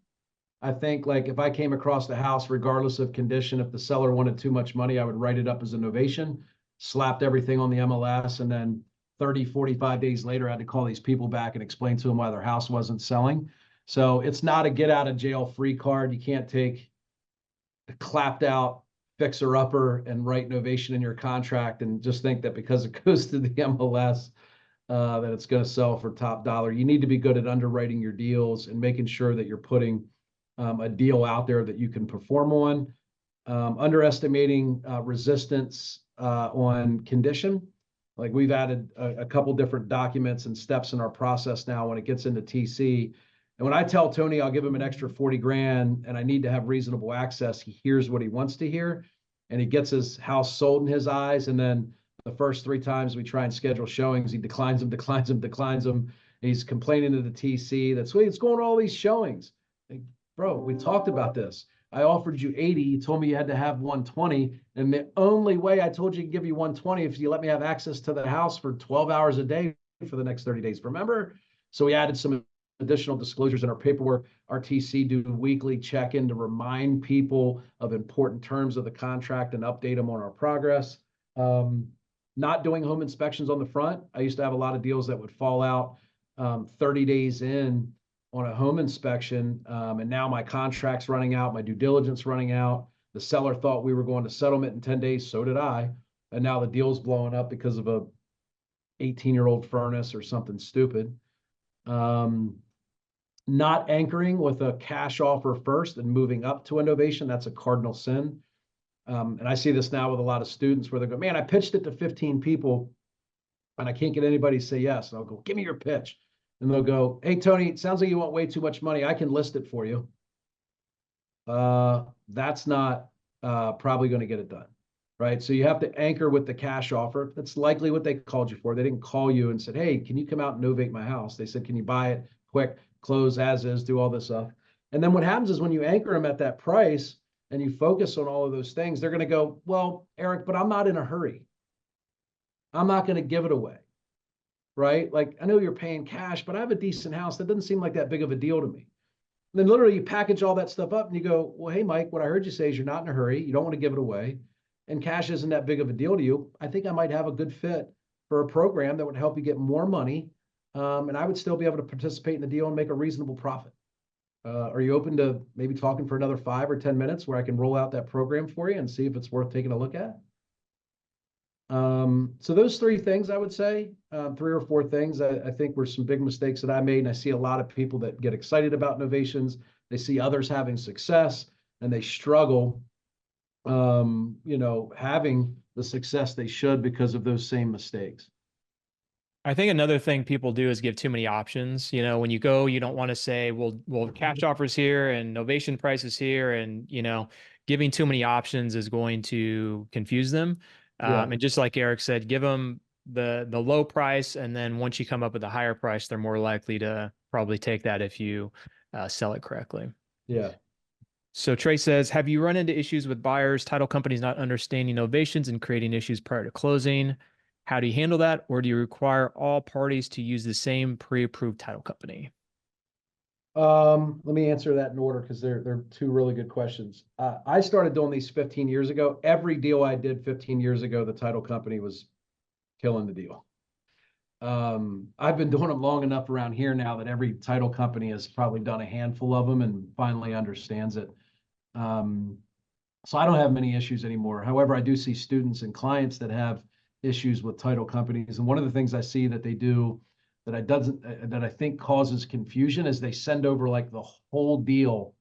I think like if I came across the house, regardless of condition, if the seller wanted too much money, I would write it up as a novation, slapped everything on the MLS, and then 30, 45 days later, I had to call these people back and explain to them why their house wasn't selling. So it's not a get out of jail free card. You can't take a clapped out fixer-upper and write novation in your contract and just think that because it goes to the MLS, that it's going to sell for top dollar. You need to be good at underwriting your deals and making sure that you're putting a deal out there that you can perform on. Underestimating resistance on condition. Like we've added a couple different documents and steps in our process now when it gets into TC. And when I tell Tony I'll give him an extra 40 grand and I need to have reasonable access, he hears what he wants to hear and he gets his house sold in his eyes. And then the first 3 times we try and schedule showings, he declines them. He's complaining to the TC that's, wait, it's going to all these showings. Like, bro, we talked about this. I offered you 80. You told me you had to have 120. And the only way I told you to give you 120 if you let me have access to the house for 12 hours a day for the next 30 days. Remember? So we added some additional disclosures in our paperwork. Our TC do weekly check-in to remind people of important terms of the contract and update them on our progress. Not doing home inspections on the front. I used to have a lot of deals that would fall out 30 days in on a home inspection. And now my contract's running out, my due diligence running out. The seller thought we were going to settlement in 10 days. So did I. And now the deal's blowing up because of a 18-year-old furnace or something stupid. Not anchoring with a cash offer first and moving up to a novation. That's a cardinal sin. And I see this now with a lot of students where they go, man, I pitched it to 15 people and I can't get anybody to say yes. And I'll go, give me your pitch. And they'll go, hey, Tony, it sounds like you want way too much money. I can list it for you. That's not probably going to get it done, right? So you have to anchor with the cash offer. That's likely what they called you for. They didn't call you and said, hey, can you come out and novate my house? They said, can you buy it quick, close as is, do all this stuff. And then what happens is when you anchor them at that price and you focus on all of those things, they're going to go, well, Eric, but I'm not in a hurry. I'm not going to give it away, right? Like, I know you're paying cash, but I have a decent house. That doesn't seem like that big of a deal to me. And then literally you package all that stuff up and you go, well, hey, Mike, what I heard you say is you're not in a hurry. You don't want to give it away. And cash isn't that big of a deal to you. I think I might have a good fit for a program that would help you get more money. And I would still be able to participate in the deal and make a reasonable profit. Are you open to maybe talking for another 5 or 10 minutes where I can roll out that program for you and see if it's worth taking a look at? So those 3 things, I would say, 3 or 4 things, I think were some big mistakes that I made. And I see a lot of people that get excited about novations. They see others having success and they struggle, having the success they should because of those same mistakes. I think another thing people do is give too many options. When you go, you don't want to say, well, cash offers here and novation prices here. And, giving too many options is going to confuse them. Yeah. And just like Eric said, give them the low price. And then once you come up with a higher price, they're more likely to probably take that if you sell it correctly. Yeah. So Trey says, have you run into issues with buyers, title companies not understanding novations and creating issues prior to closing? How do you handle that? Or do you require all parties to use the same pre-approved title company? Let me answer that in order because they're 2 really good questions. I started doing these 15 years ago. Every deal I did 15 years ago, the title company was killing the deal. I've been doing them long enough around here now that every title company has probably done a handful of them and finally understands it. So I don't have many issues anymore. However, I do see students and clients that have issues with title companies. And one of the things I see that they do that I think causes confusion is they send over like the whole deal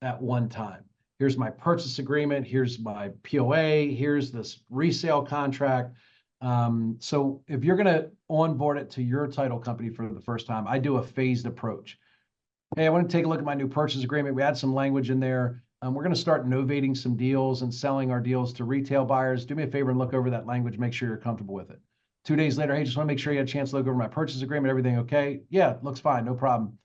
at one time. Here's my purchase agreement. Here's my POA. Here's this resale contract. So if you're going to onboard it to your title company for the first time, I do a phased approach. Hey, I want to take a look at my new purchase agreement. We add some language in there. We're going to start novating some deals and selling our deals to retail buyers. Do me a favor and look over that language. Make sure you're comfortable with it. 2 days later, hey, just want to make sure you had a chance to look over my purchase agreement. Everything okay? Yeah, looks fine. No problem.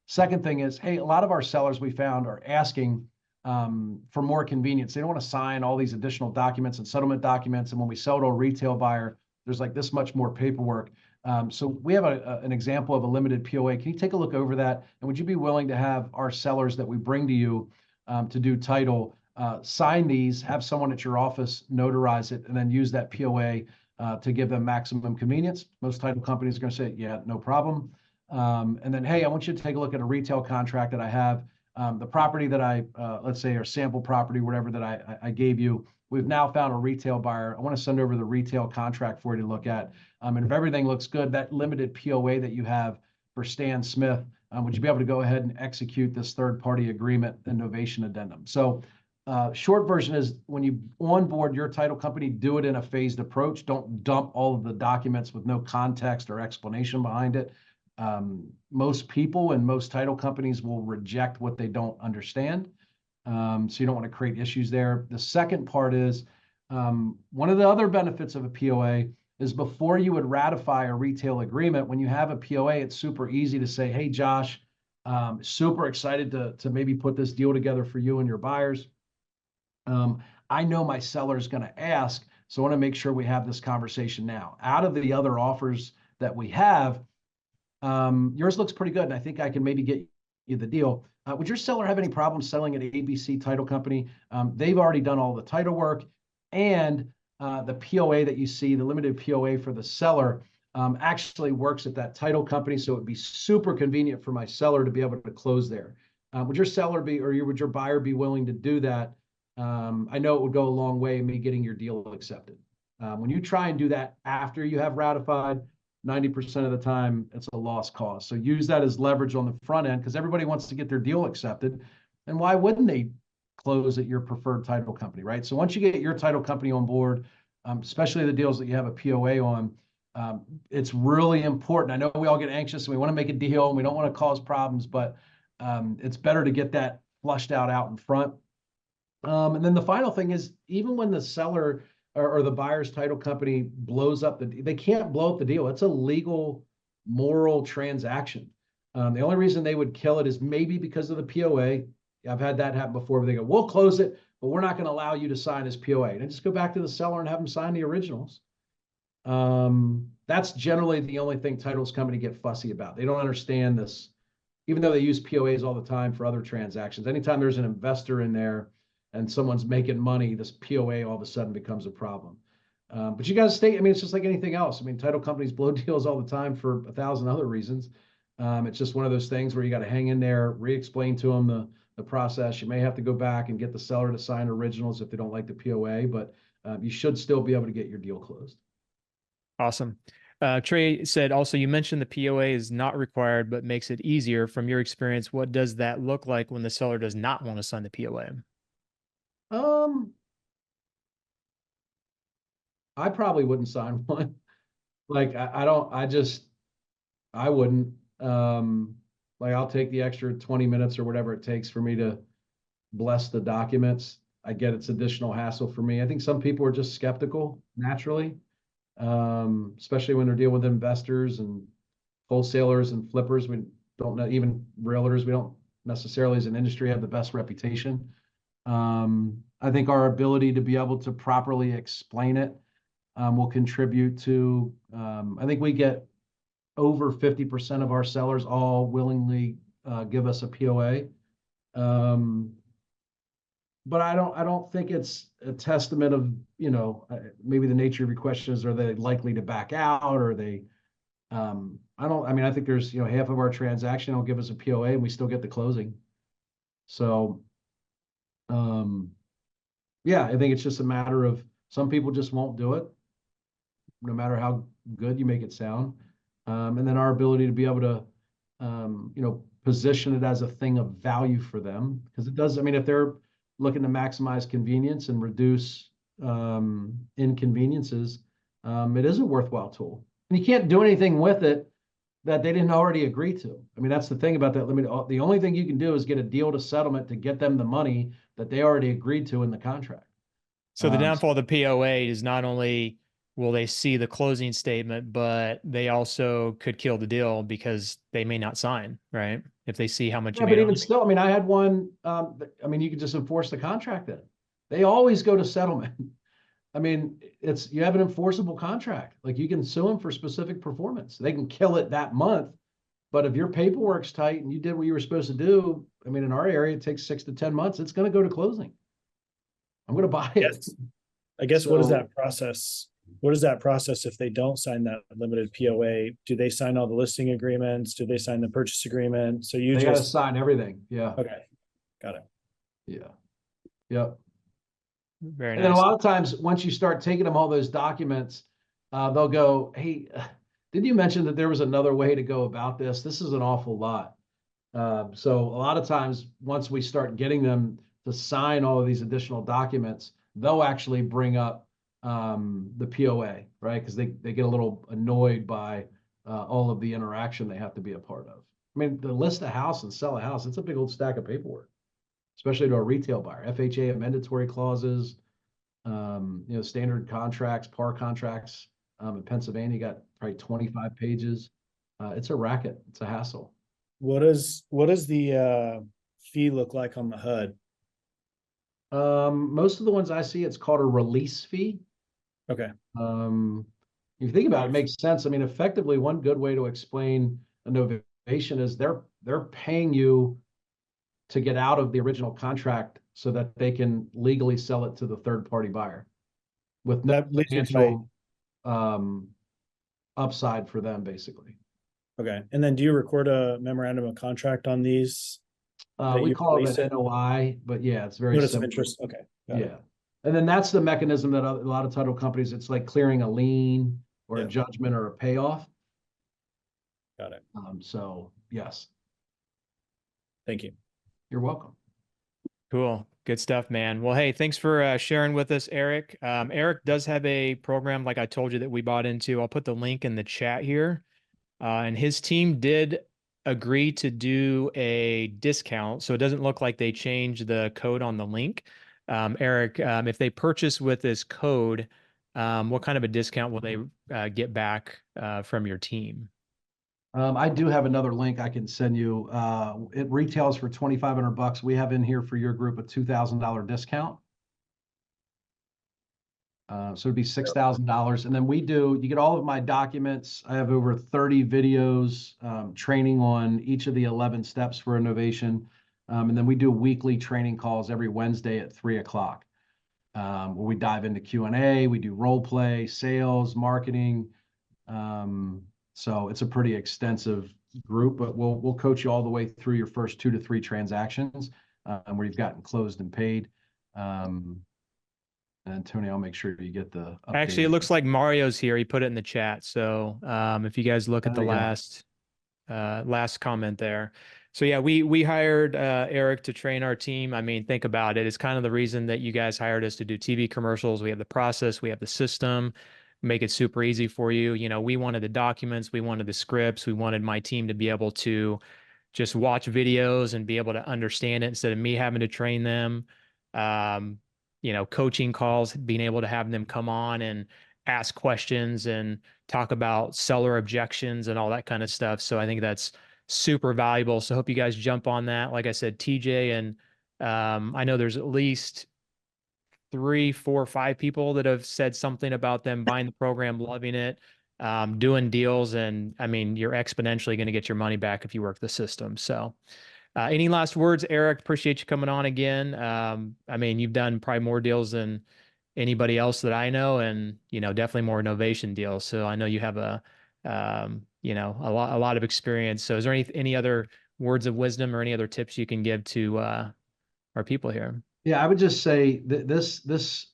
Second thing is, hey, a lot of our sellers we found are asking for more convenience. They don't want to sign all these additional documents and settlement documents. And when we sell to a retail buyer, there's like this much more paperwork. So we have an example of a limited POA. Can you take a look over that? And would you be willing to have our sellers that we bring to you to do title, sign these, have someone at your office notarize it, and then use that POA to give them maximum convenience? Most title companies are going to say, yeah, no problem. And then, hey, I want you to take a look at a retail contract that I have. The property that I, let's say, or sample property, whatever that I gave you, we've now found a retail buyer. I want to send over the retail contract for you to look at. And if everything looks good, that limited POA that you have for Stan Smith, would you be able to go ahead and execute this third-party agreement and novation addendum? So short version is when you onboard your title company, do it in a phased approach. Don't dump all of the documents with no context or explanation behind it. Most people and most title companies will reject what they don't understand. So you don't want to create issues there. The second part is one of the other benefits of a POA is before you would ratify a retail agreement, when you have a POA, it's super easy to say, hey, Josh, super excited to maybe put this deal together for you and your buyers. I know my seller is going to ask, so I want to make sure we have this conversation now. Out of the other offers that we have, Yours looks pretty good, and I think I can maybe get you the deal. Would your seller have any problems selling at ABC Title Company? They've already done all the title work, and the POA that you see, the limited POA for the seller, actually works at that title company, so it'd be super convenient for my seller to be able to close there. Would your seller be, or would your buyer be willing to do that? I know it would go a long way in me getting your deal accepted. When you try and do that after you have ratified, 90% of the time it's a lost cause. So use that as leverage on the front end, because everybody wants to get their deal accepted. And why wouldn't they close at your preferred title company, right? So once you get your title company on board, especially the deals that you have a POA on, it's really important. I know we all get anxious and we want to make a deal and we don't want to cause problems, but it's better to get that flushed out in front. And then the final thing is, even when the seller or the buyer's title company blows up they can't blow up the deal. It's a legal, moral transaction. The only reason they would kill it is maybe because of the POA. I've had that happen before, where they go, we'll close it, but we're not going to allow you to sign as POA. And just go back to the seller and have them sign the originals. That's generally the only thing titles company get fussy about. They don't understand this, even though they use POAs all the time for other transactions. Anytime there's an investor in there and someone's making money, this POA all of a sudden becomes a problem. But you got to stay, I mean, it's just like anything else. I mean, title companies blow deals all the time for 1,000 other reasons. It's just one of those things where you got to hang in there, re-explain to them the process. You may have to go back and get the seller to sign originals if they don't like the POA, but you should still be able to get your deal closed. Awesome. Trey said also, you mentioned the POA is not required, but makes it easier. From your experience, what does that look like when the seller does not want to sign the POA? I probably wouldn't sign one. Like, I wouldn't. Like, I'll take the extra 20 minutes or whatever it takes for me to bless the documents. I get it's additional hassle for me. I think some people are just skeptical naturally, especially when they're dealing with investors and wholesalers and flippers. We don't know, even realtors, we don't necessarily as an industry have the best reputation. I think our ability to be able to properly explain it will contribute to, I think we get over 50% of our sellers all willingly give us a POA. But I don't think it's a testament of, maybe the nature of your question is, are they likely to back out, or are they, I think there's, half of our transaction will give us a POA and we still get the closing. So, yeah, I think it's just a matter of some people just won't do it, no matter how good you make it sound. And then our ability to be able to, position it as a thing of value for them, because it does, if they're looking to maximize convenience and reduce inconveniences, it is a worthwhile tool. And you can't do anything with it that they didn't already agree to. That's the thing about that limit. The only thing you can do is get a deal to settlement to get them the money that they already agreed to in the contract. So the downfall of the POA is not only will they see the closing statement, but they also could kill the deal because they may not sign, right? If they see how much you made. But even still, I had one, you could just enforce the contract then. They always go to settlement. You have an enforceable contract. Like, you can sue them for specific performance. They can kill it that month, but if your paperwork's tight and you did what you were supposed to do, in our area, it takes 6 to 10 months. It's going to go to closing. I'm going to buy it. Yes. I guess, what is that process? What is that process if they don't sign that limited POA? Do they sign all the listing agreements? Do they sign the purchase agreement? So they got to sign everything. Yeah. Okay. Got it. Yeah. Yep. Very and nice. then a lot of times, once you start taking them all those documents, they'll go, hey, did you mention that there was another way to go about this? This is an awful lot. So a lot of times, once we start getting them to sign all of these additional documents, they'll actually bring up the POA, right? Because they get a little annoyed by all of the interaction they have to be a part of. To list a house and sell a house, it's a big old stack of paperwork, especially to a retail buyer. FHA mandatory clauses, standard contracts, par contracts. In Pennsylvania, you got probably 25 pages. It's a racket. It's a hassle. What does the fee look like on the HUD? Most of the ones I see, it's called a release fee. Okay. If you think about it, it makes sense. Effectively, one good way to explain a novation is they're paying you to get out of the original contract so that they can legally sell it to the third party buyer with no That leads me to financial upside for them, basically. okay. And then do you record a memorandum of contract on these? We you call release it it? an NOI, but yeah, it's very Notice of simple. interest. Okay. Got it. Yeah. And then that's the mechanism that a lot of title companies, it's like clearing a lien or a Yeah. judgment or a payoff. Got it. So yes, Thank you. you're welcome. Cool. Good stuff, man. Well, hey, thanks for sharing with us, Eric. Eric does have a program, like I told you, that we bought into. I'll put the link in the chat here. And his team did agree to do a discount. So it doesn't look like they changed the code on the link. Eric, if they purchase with this code, what kind of a discount will they get back from your team? I do have another link I can send you. It retails for $2,500. We have in here for your group a $2,000 discount. So it'd be $6,000. And then you get all of my documents. I have over 30 videos, training on each of the 11 steps for innovation. And then we do weekly training calls every Wednesday at 3:00, where we dive into Q&A, we do role play, sales, marketing. So it's a pretty extensive group, but we'll coach you all the way through your first 2 to 3 transactions, where you've gotten closed and paid. And Tony, I'll make sure you get the updated. Actually, it looks like Mario's here. He put it in the chat. So if you guys look at the last comment there. So yeah, we hired Eric to train our team. I mean, think about it. It's kind of the reason that you guys hired us to do TV commercials. We have the process, we have the system, make it super easy for you. You know, we wanted the documents, we wanted the scripts, we wanted my team to be able to just watch videos and be able to understand it instead of me having to train them. You know, coaching calls, being able to have them come on and ask questions and talk about seller objections and all that kind of stuff. So I think that's super valuable. So I hope you guys jump on that. Like I said, TJ, and I know there's at least 3, 4, 5 people that have said something about them buying the program, loving it, doing deals. And I mean, you're exponentially going to get your money back if you work the system. So any last words, Eric? Appreciate you coming on again. I mean, you've done probably more deals than anybody else that I know, and you know, definitely more Novation deals. So I know you have you know, a lot of experience. So is there any other words of wisdom or any other tips you can give to our people here? Yeah, I would just say that this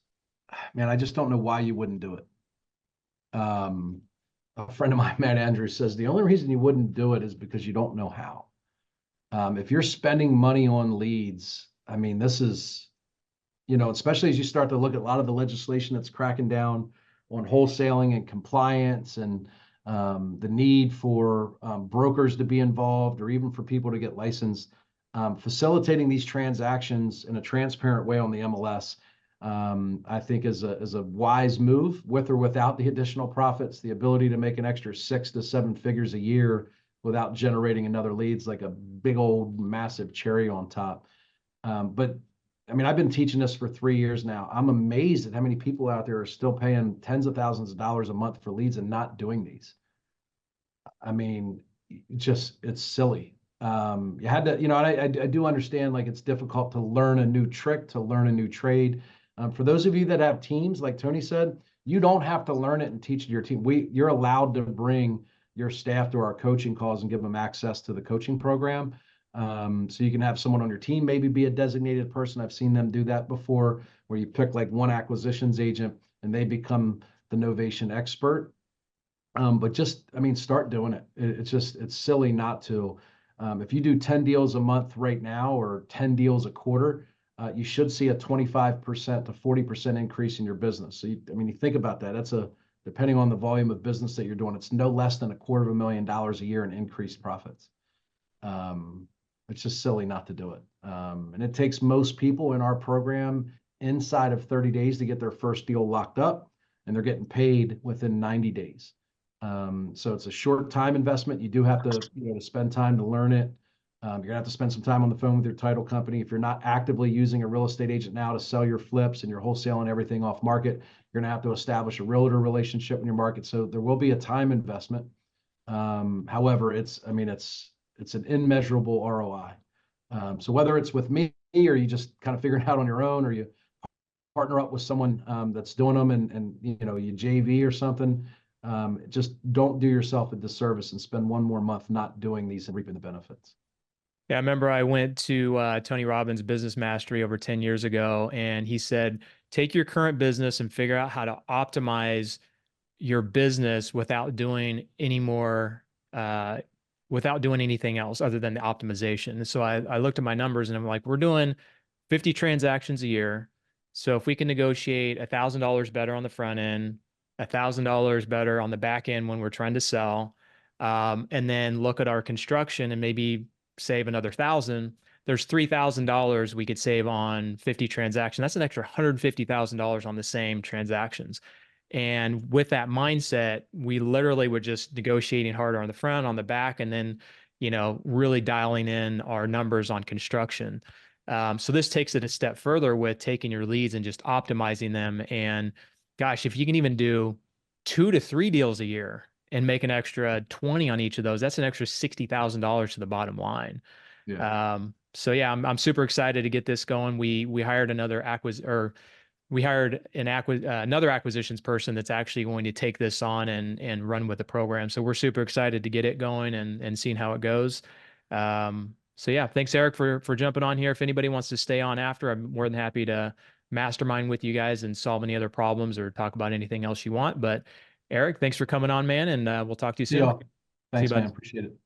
man, I just don't know why you wouldn't do it. A friend of mine, Matt Andrews, says the only reason you wouldn't do it is because you don't know how. If you're spending money on leads, I mean, this is, you know, especially as you start to look at a lot of the legislation that's cracking down on wholesaling and compliance, and the need for brokers to be involved, or even for people to get licensed, facilitating these transactions in a transparent way on the MLS, I think is a wise move, with or without the additional profits. The ability to make an extra 6 to 7 figures a year without generating another leads, like a big old massive cherry on top. But I mean, I've been teaching this for 3 years now. I'm amazed at how many people out there are still paying tens of thousands of dollars a month for leads and not doing these. I mean, it's silly. You had to, you know, and I do understand, like, it's difficult to learn a new trick, to learn a new trade. For those of you that have teams, like Tony said, you don't have to learn it and teach it to your team. You're allowed to bring your staff to our coaching calls and give them access to the coaching program. So you can have someone on your team maybe be a designated person. I've seen them do that before, where you pick like one acquisitions agent and they become the Novation expert. But just, I mean, start doing it. It's silly not to. If you do 10 deals a month right now, or 10 deals a quarter, you should see a 25% to 40% increase in your business. So I mean, you think about that. That's depending on the volume of business that you're doing, it's no less than $250,000 a year in increased profits. It's just silly not to do it. And it takes most people in our program inside of 30 days to get their first deal locked up, and they're getting paid within 90 days. So it's a short time investment. You do have to, you know, to spend time to learn it. You're gonna have to spend some time on the phone with your title company. If you're not actively using a real estate agent now to sell your flips and your wholesaling everything off market, you're gonna have to establish a realtor relationship in your market. So there will be a time investment. However, I mean, it's an immeasurable ROI. So whether it's with me or you just kind of figure it out on your own, or you partner up with someone that's doing them, and you know, you JV or something, just don't do yourself a disservice and spend one more month not doing these and reaping the benefits. Yeah, I remember I went to Tony Robbins' Business Mastery over 10 years ago, and he said, take your current business and figure out how to optimize your business without doing any more, without doing anything else other than the optimization. And so I looked at my numbers and I'm like, we're doing 50 transactions a year. So if we can negotiate $1,000 better on the front end, $1,000 better on the back end when we're trying to sell, and then look at our construction and maybe save another 1,000, there's $3,000 we could save on 50 transactions. That's an extra $150,000 on the same transactions. And with that mindset, we literally were just negotiating harder on the front, on the back, and then, you know, really dialing in our numbers on construction. So this takes it a step further with taking your leads and just optimizing them. And gosh, if you can even do 2 to 3 deals a year and make an extra 20 on each of those, that's an extra $60,000 to the bottom line. Yeah. So yeah, I'm super excited to get this going. We hired another another acquisitions person that's actually going to take this on and run with the program. So we're super excited to get it going and seeing how it goes. So yeah, thanks Eric for jumping on here. If anybody wants to stay on after, I'm more than happy to mastermind with you guys and solve any other problems or talk about anything else you want. But Eric, thanks for coming on, man, and we'll talk to you See soon. y'all. Thanks, bud. man. Appreciate it.